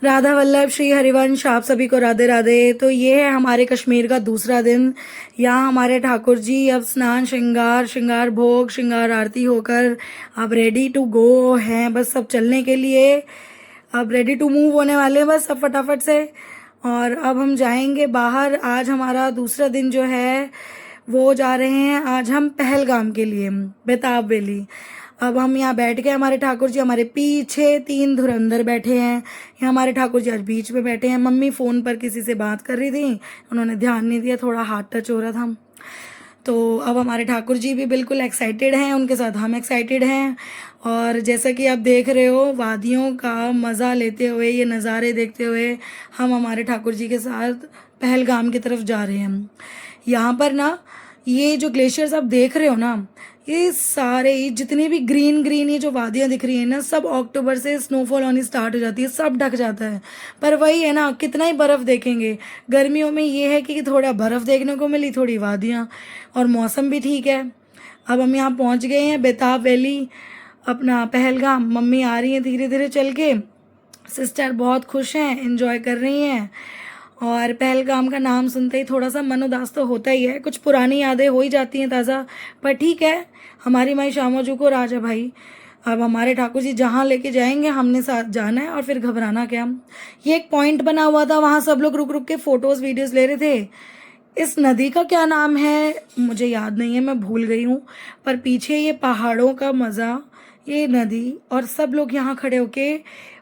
राधा वल्लभ श्री हरिवंश, आप सभी को राधे राधे। तो ये है हमारे कश्मीर का दूसरा दिन। यहाँ हमारे ठाकुर जी अब स्नान श्रृंगार भोग श्रृंगार आरती होकर अब रेडी टू गो हैं, बस सब चलने के लिए। अब रेडी टू मूव होने वाले हैं बस सब फटाफट से। और अब हम जाएंगे बाहर। आज हमारा दूसरा दिन जो है वो जा रहे हैं आज हम पहलगाम के लिए, बेताब वैली। अब हम यहाँ बैठ गए, हमारे ठाकुर जी हमारे पीछे 3 धुरंधर बैठे हैं। यहाँ हमारे ठाकुर जी आज बीच में बैठे हैं। मम्मी फ़ोन पर किसी से बात कर रही थी, उन्होंने ध्यान नहीं दिया, थोड़ा हाथ टच हो रहा था। तो अब हमारे ठाकुर जी भी बिल्कुल एक्साइटेड हैं, उनके साथ हम एक्साइटेड हैं। और जैसा कि आप देख रहे हो, वादियों का मज़ा लेते हुए, ये नज़ारे देखते हुए हम हमारे ठाकुर जी के साथ पहलगाम की तरफ जा रहे हैं। यहाँ पर ना ये जो ग्लेशियर्स आप देख रहे हो ना, ये सारे जितने भी ग्रीन ग्रीन ये जो वादियाँ दिख रही हैं ना, सब अक्टूबर से स्नोफॉल होनी स्टार्ट हो जाती है, सब ढक जाता है। पर वही है ना, कितना ही बर्फ़ देखेंगे। गर्मियों में ये है कि थोड़ा बर्फ़ देखने को मिली, थोड़ी वादियाँ, और मौसम भी ठीक है। अब हम यहाँ पहुँच गए हैं बेताब वैली, अपना पहलगाम। मम्मी आ रही हैं धीरे धीरे चल के, सिस्टर बहुत खुश हैं, एंजॉय कर रही हैं। और पहलगाम का नाम सुनते ही थोड़ा सा मन उदास तो होता ही है, कुछ पुरानी यादें हो ही जाती हैं ताज़ा। पर ठीक है, हमारी माई शामोजू को राज है भाई। अब हमारे ठाकुर जी जहाँ लेके जाएंगे हमने साथ जाना है, और फिर घबराना क्या। ये एक पॉइंट बना हुआ था, वहाँ सब लोग रुक रुक के फ़ोटोज़ वीडियोज़ ले रहे थे। इस नदी का क्या नाम है मुझे याद नहीं है, मैं भूल गई हूँ। पर पीछे ये पहाड़ों का मज़ा, ये नदी, और सब लोग यहाँ खड़े होके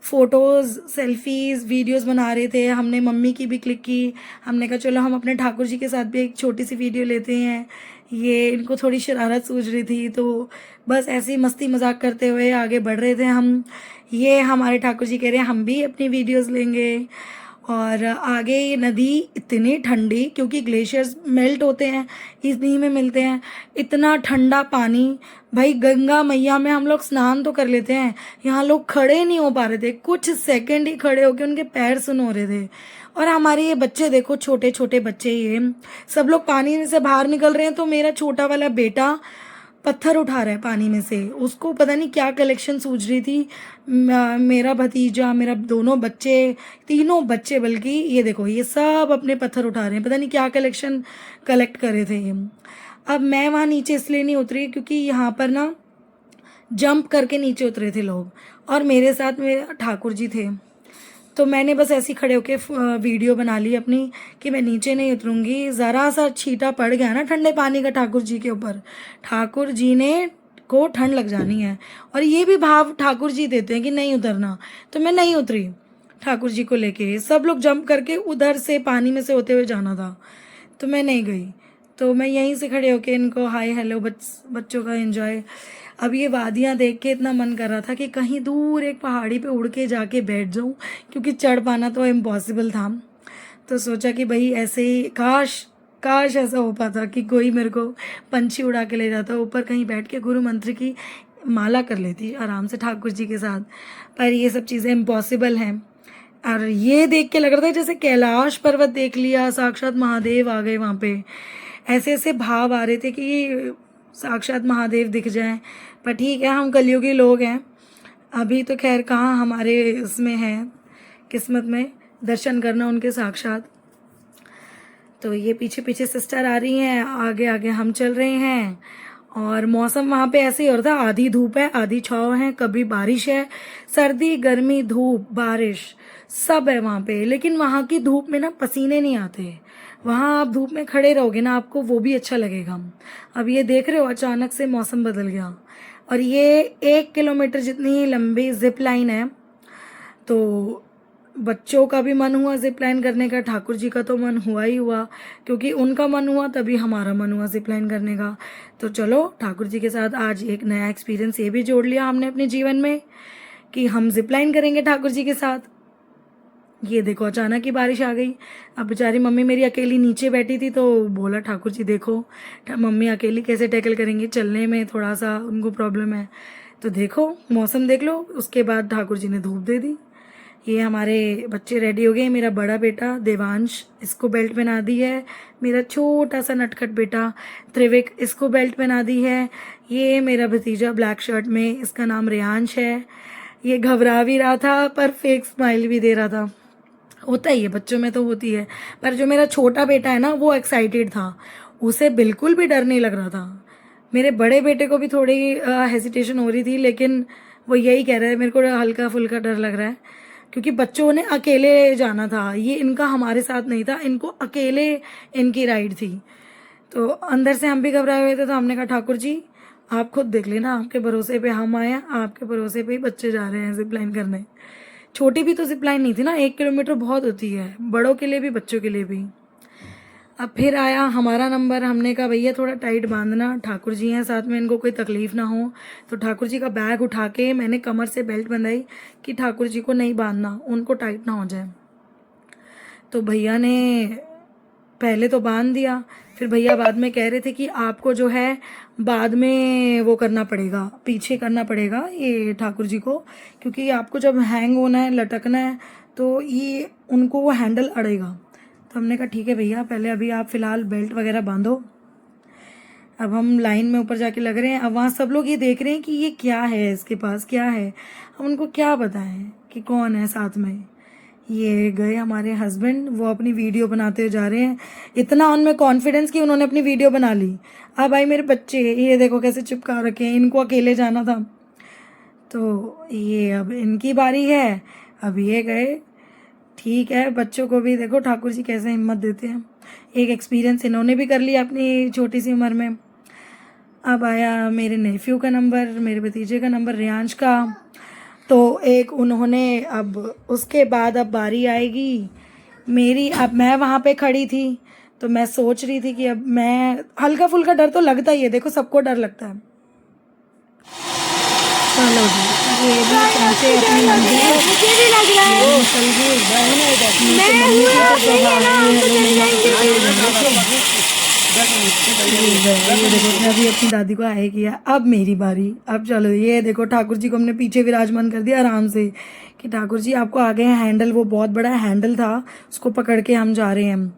फ़ोटोज़ सेल्फीज़ वीडियोज़ बना रहे थे। हमने मम्मी की भी क्लिक की। हमने कहा चलो हम अपने ठाकुर जी के साथ भी एक छोटी सी वीडियो लेते हैं। ये इनको थोड़ी शरारत सूझ रही थी, तो बस ऐसे ही मस्ती मजाक करते हुए आगे बढ़ रहे थे हम। ये हमारे ठाकुर जी कह रहे हैं हम भी अपनी वीडियोज़ लेंगे। और आगे ये नदी इतनी ठंडी, क्योंकि ग्लेशियर्स मेल्ट होते हैं, इन्हीं में मिलते हैं। इतना ठंडा पानी, भाई गंगा मैया में हम लोग स्नान तो कर लेते हैं, यहाँ लोग खड़े नहीं हो पा रहे थे, कुछ सेकंड ही खड़े होके उनके पैर सुन हो रहे थे। और हमारे ये बच्चे देखो, छोटे छोटे बच्चे, ये सब लोग पानी में से बाहर निकल रहे हैं। तो मेरा छोटा वाला बेटा पत्थर उठा रहा है पानी में से, उसको पता नहीं क्या कलेक्शन सूझ रही थी। मेरा भतीजा, मेरा दोनों बच्चे, तीनों बच्चे बल्कि, ये देखो ये सब अपने पत्थर उठा रहे हैं, पता नहीं क्या कलेक्शन कलेक्ट कर रहे थे ये। अब मैं वहाँ नीचे इसलिए नहीं उतरी क्योंकि यहाँ पर ना जंप करके नीचे उतरे थे लोग, और मेरे साथ मेरे ठाकुर जी थे। तो मैंने बस ऐसे ही खड़े होके वीडियो बना ली अपनी कि मैं नीचे नहीं उतरूंगी। ज़रा सा छींटा पड़ गया ना ठंडे पानी का ठाकुर जी के ऊपर, ठाकुर जी ने को ठंड लग जानी है। और ये भी भाव ठाकुर जी देते हैं कि नहीं उतरना, तो मैं नहीं उतरी। ठाकुर जी को लेके सब लोग जंप करके उधर से पानी में से होते हुए जाना था, तो मैं नहीं गई। तो मैं यहीं से खड़े होके इनको हाय हेलो बच्चों का एंजॉय। अब ये वादियाँ देख के इतना मन कर रहा था कि कहीं दूर एक पहाड़ी पे उड़ के जाके बैठ जाऊँ, क्योंकि चढ़ पाना तो इम्पॉसिबल था। तो सोचा कि भाई ऐसे ही काश काश ऐसा हो पाता कि कोई मेरे को पंछी उड़ा के ले जाता, ऊपर कहीं बैठ के गुरु मंत्र की माला कर लेती आराम से ठाकुर जी के साथ। पर ये सब चीज़ें इम्पॉसिबल हैं। और ये देख के लग रहा था जैसे कैलाश पर्वत देख लिया, साक्षात महादेव आ गए वहाँ पे। ऐसे ऐसे भाव आ रहे थे कि साक्षात महादेव दिख जाएं। पर ठीक है, हम कलयुगी लोग हैं, अभी तो खैर कहाँ हमारे इसमें है किस्मत में दर्शन करना उनके साक्षात। तो ये पीछे पीछे सिस्टर आ रही हैं, आगे आगे हम चल रहे हैं। और मौसम वहाँ पे ऐसे ही हो रहा था, आधी धूप है आधी छाँव है, कभी बारिश है, सर्दी गर्मी धूप बारिश सब है वहाँ पे। लेकिन वहाँ की धूप में ना पसीने नहीं आते। वहाँ आप धूप में खड़े रहोगे ना, आपको वो भी अच्छा लगेगा। अब ये देख रहे हो अचानक से मौसम बदल गया। और ये 1 किलोमीटर जितनी लंबी जिप लाइन है। तो बच्चों का भी मन हुआ जिप लाइन करने का, ठाकुर जी का तो मन हुआ ही हुआ, क्योंकि उनका मन हुआ तभी हमारा मन हुआ जिप लाइन करने का। तो चलो ठाकुर जी के साथ आज एक नया एक्सपीरियंस ये भी जोड़ लिया हमने अपने जीवन में कि हम जिप लाइन करेंगे ठाकुर जी के साथ। ये देखो अचानक ही बारिश आ गई। अब बेचारी मम्मी मेरी अकेली नीचे बैठी थी, तो बोला ठाकुर जी देखो मम्मी अकेली कैसे टैकल करेंगी, चलने में थोड़ा सा उनको प्रॉब्लम है। तो देखो मौसम देख लो। उसके बाद ठाकुर जी ने धूप दे दी। ये हमारे बच्चे रेडी हो गए। मेरा बड़ा बेटा देवांश, इसको बेल्ट पहना दी है। मेरा छोटा सा नटखट बेटा त्रिविक, इसको बेल्ट पहना दी है। ये मेरा भतीजा ब्लैक शर्ट में, इसका नाम रेयांश है। ये घबरा भी रहा था पर फेक स्माइल भी दे रहा था। होता ही है, बच्चों में तो होती है। पर जो मेरा छोटा बेटा है ना, वो एक्साइटेड था, उसे बिल्कुल भी डर नहीं लग रहा था। मेरे बड़े बेटे को भी थोड़ी हेजिटेशन हो रही थी, लेकिन वो यही कह रहा है मेरे को हल्का फुल्का डर लग रहा है, क्योंकि बच्चों ने अकेले जाना था, ये इनका हमारे साथ नहीं था, इनको अकेले इनकी राइड थी। तो अंदर से हम भी घबराए हुए थे, तो हमने कहा ठाकुर जी आप खुद देख लेना, आपके भरोसे पे हम आए, आपके भरोसे पे ही बच्चे जा रहे हैं जिप लाइन करने। छोटी भी तो जिप लाइन नहीं थी ना, 1 किलोमीटर बहुत होती है, बड़ों के लिए भी बच्चों के लिए भी। अब फिर आया हमारा नंबर, हमने कहा भैया थोड़ा टाइट बांधना, ठाकुर जी हैं साथ में, इनको कोई तकलीफ ना हो। तो ठाकुर जी का बैग उठा के मैंने कमर से बेल्ट बंधाई कि ठाकुर जी को नहीं बांधना, उनको टाइट ना हो जाए। तो भैया ने पहले तो बांध दिया, फिर भैया बाद में कह रहे थे कि आपको जो है बाद में वो करना पड़ेगा, पीछे करना पड़ेगा ये ठाकुर जी को, क्योंकि आपको जब हैंग होना है, लटकना है, तो ये उनको वो हैंडल अड़ेगा। तो हमने कहा ठीक है भैया, पहले अभी आप फ़िलहाल बेल्ट वगैरह बांधो। अब हम लाइन में ऊपर जाके लग रहे हैं, अब वहाँ सब लोग ये देख रहे हैं कि ये क्या है, इसके पास क्या है, हम उनको क्या बताएं कि कौन है साथ में। ये गए हमारे हस्बैंड, वो अपनी वीडियो बनाते हुए जा रहे हैं, इतना उनमें कॉन्फिडेंस कि उन्होंने अपनी वीडियो बना ली। अब भाई मेरे बच्चे ये देखो कैसे चिपका रखे हैं, इनको अकेले जाना था, तो ये अब इनकी बारी है, अब ये गए। ठीक है, बच्चों को भी देखो ठाकुर जी कैसे हिम्मत देते हैं, एक एक्सपीरियंस इन्होंने भी कर लिया अपनी छोटी सी उम्र में। अब आया मेरे नेफ्यू का नंबर, मेरे भतीजे का नंबर, रियांश का। तो एक उन्होंने, अब उसके बाद अब बारी आएगी मेरी। अब मैं वहाँ पे खड़ी थी, तो मैं सोच रही थी कि अब मैं, हल्का फुल्का डर तो लगता ही है, देखो सबको डर लगता है। चलो जी, ये भी पहुंचे अपनी मंजिल पर। मुझे भी लग रहा है चल गई मैं हुई अपनी है ना, तो चल जाएंगे। ये देखो मैं अभी अपनी दादी को आए किया, अब मेरी बारी। अब चलो ये देखो ठाकुर जी को हमने पीछे विराजमान कर दिया आराम से, कि ठाकुर जी आपको आगे है हैंडल, वो बहुत बड़ा हैंडल था, उसको पकड़ के हम जा रहे हैं।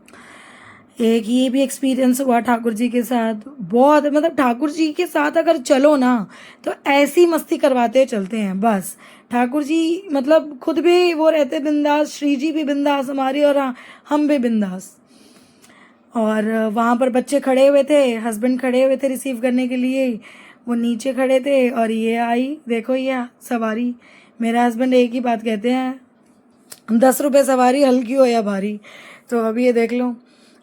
एक ये भी एक्सपीरियंस हुआ ठाकुर जी के साथ, बहुत मतलब ठाकुर जी के साथ अगर चलो ना तो ऐसी मस्ती करवाते चलते हैं बस। ठाकुर जी मतलब खुद भी वो रहते बिंदास, श्री जी भी बिंदास हमारी, और हम भी बिंदास। और वहाँ पर बच्चे खड़े हुए थे, हस्बैंड खड़े हुए थे रिसीव करने के लिए, वो नीचे खड़े थे, और ये आई देखो ये सवारी। मेरे हस्बैंड एक ही बात कहते हैं, 10 रुपये सवारी, हल्की हो या भारी। तो अब ये देख लो,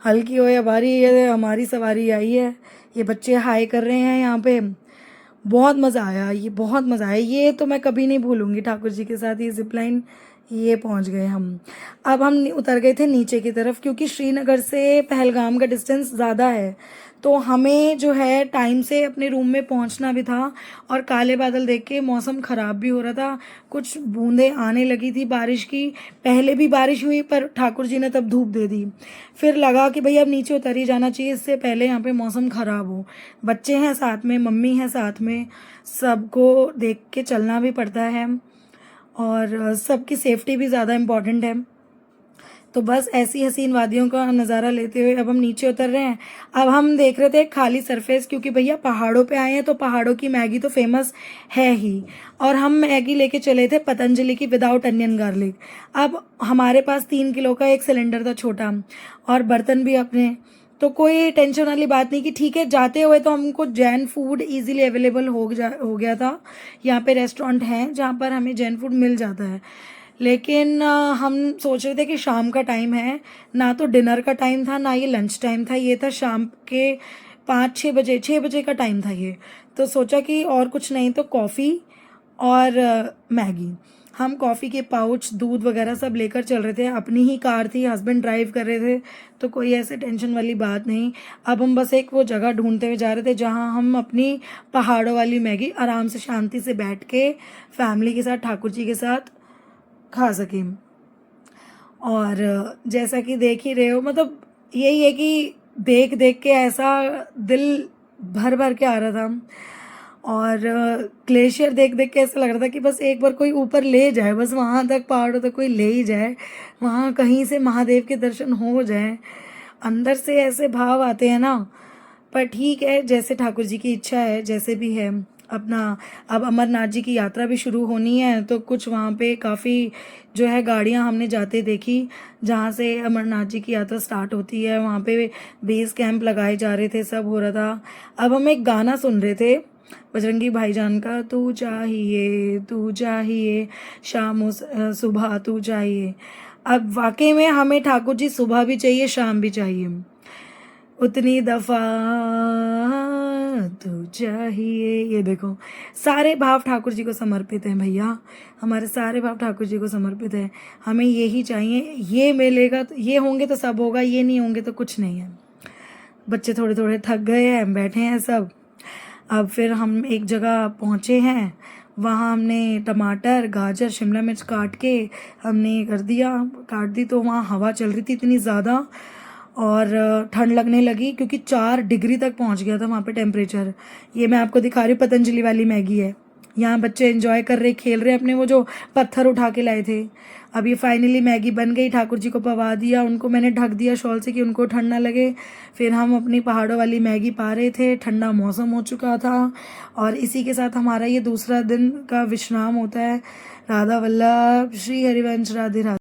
हल्की हो या भारी, ये हमारी सवारी आई है। ये बच्चे हाई कर रहे हैं यहाँ पे, बहुत मज़ा आया, ये बहुत मज़ा आया, ये तो मैं कभी नहीं भूलूंगी ठाकुर जी के साथ ये जिपलाइन। ये पहुंच गए हम। अब हम उतर गए थे नीचे की तरफ, क्योंकि श्रीनगर से पहलगाम का डिस्टेंस ज़्यादा है, तो हमें जो है टाइम से अपने रूम में पहुंचना भी था। और काले बादल देख के मौसम ख़राब भी हो रहा था, कुछ बूंदें आने लगी थी बारिश की। पहले भी बारिश हुई पर ठाकुर जी ने तब धूप दे दी। फिर लगा कि भैया अब नीचे उतर ही जाना चाहिए, इससे पहले यहाँ पे मौसम ख़राब हो। बच्चे हैं साथ में, मम्मी है साथ में, सबको देख के चलना भी पड़ता है, और सबकी सेफ्टी भी ज़्यादा इम्पॉर्टेंट है। तो बस ऐसी हसीन वादियों का नज़ारा लेते हुए अब हम नीचे उतर रहे हैं। अब हम देख रहे थे खाली सरफेस, क्योंकि भैया पहाड़ों पे आए हैं तो पहाड़ों की मैगी तो फेमस है ही, और हम मैगी लेके चले थे पतंजलि की विदाउट अनियन गार्लिक। अब हमारे पास 3 किलो का एक सिलेंडर था छोटा, और बर्तन भी अपने, तो कोई टेंशन वाली बात नहीं कि ठीक है जाते हुए तो हमको जैन फूड इजीली अवेलेबल हो गया था। यहाँ पे रेस्टोरेंट हैं जहाँ पर हमें जैन फूड मिल जाता है, लेकिन हम सोच रहे थे कि शाम का टाइम है, ना तो डिनर का टाइम था ना ये लंच टाइम था, ये था शाम के 5-6 बजे, 6 बजे का टाइम था ये। तो सोचा कि और कुछ नहीं तो कॉफ़ी और मैगी। हम कॉफ़ी के पाउच, दूध वगैरह सब लेकर चल रहे थे, अपनी ही कार थी, हस्बैंड ड्राइव कर रहे थे, तो कोई ऐसे टेंशन वाली बात नहीं। अब हम बस एक वो जगह ढूंढते हुए जा रहे थे जहाँ हम अपनी पहाड़ों वाली मैगी आराम से शांति से बैठ के फैमिली के साथ, ठाकुर जी के साथ खा सकें। और जैसा कि देख ही रहे हो, मतलब यही है कि देख देख के ऐसा दिल भर भर के आ रहा था, और ग्लेशियर देख देख के ऐसा लग रहा था कि बस एक बार कोई ऊपर ले जाए, बस वहाँ तक पहाड़ों तक कोई ले ही जाए, वहाँ कहीं से महादेव के दर्शन हो जाए। अंदर से ऐसे भाव आते हैं ना, पर ठीक है, जैसे ठाकुर जी की इच्छा है, जैसे भी है। अपना अब अमरनाथ जी की यात्रा भी शुरू होनी है, तो कुछ वहाँ पे काफ़ी जो है गाड़ियाँ हमने जाते देखी, जहाँ से अमरनाथ जी की यात्रा स्टार्ट होती है। वहाँ पे बेस कैंप लगाए जा रहे थे, सब हो रहा था। अब हम एक गाना सुन रहे थे बजरंगी भाईजान का, तू चाहिए शाम सुबह तू चाहिए। अब वाकई में हमें ठाकुर जी सुबह भी चाहिए, शाम भी चाहिए, उतनी दफा तू चाहिए। ये देखो, सारे भाव ठाकुर जी को समर्पित हैं भैया, हमारे सारे भाव ठाकुर जी को समर्पित है। हमें यही चाहिए, ये मिलेगा तो ये होंगे तो सब होगा, ये नहीं होंगे तो कुछ नहीं है। बच्चे थोड़े थोड़े थक गए हैं, बैठे हैं सब। अब फिर हम एक जगह पहुंचे हैं, वहाँ हमने टमाटर गाजर शिमला मिर्च काट के हमने काट दी, तो वहाँ हवा चल रही थी इतनी ज़्यादा और ठंड लगने लगी, क्योंकि 4 डिग्री तक पहुंच गया था वहाँ पे टेम्परेचर। ये मैं आपको दिखा रही हूँ, पतंजलि वाली मैगी है। यहाँ बच्चे एंजॉय कर रहे, खेल रहे अपने, वो जो पत्थर उठा के लाए थे। अब ये फाइनली मैगी बन गई, ठाकुर जी को पवा दिया, उनको मैंने ढक दिया शॉल से कि उनको ठंड ना लगे। फिर हम अपनी पहाड़ों वाली मैगी पा रहे थे, ठंडा मौसम हो चुका था, और इसी के साथ हमारा ये दूसरा दिन का विश्राम होता है। राधा वल्लभ, श्री हरिवंश, राधे राधे।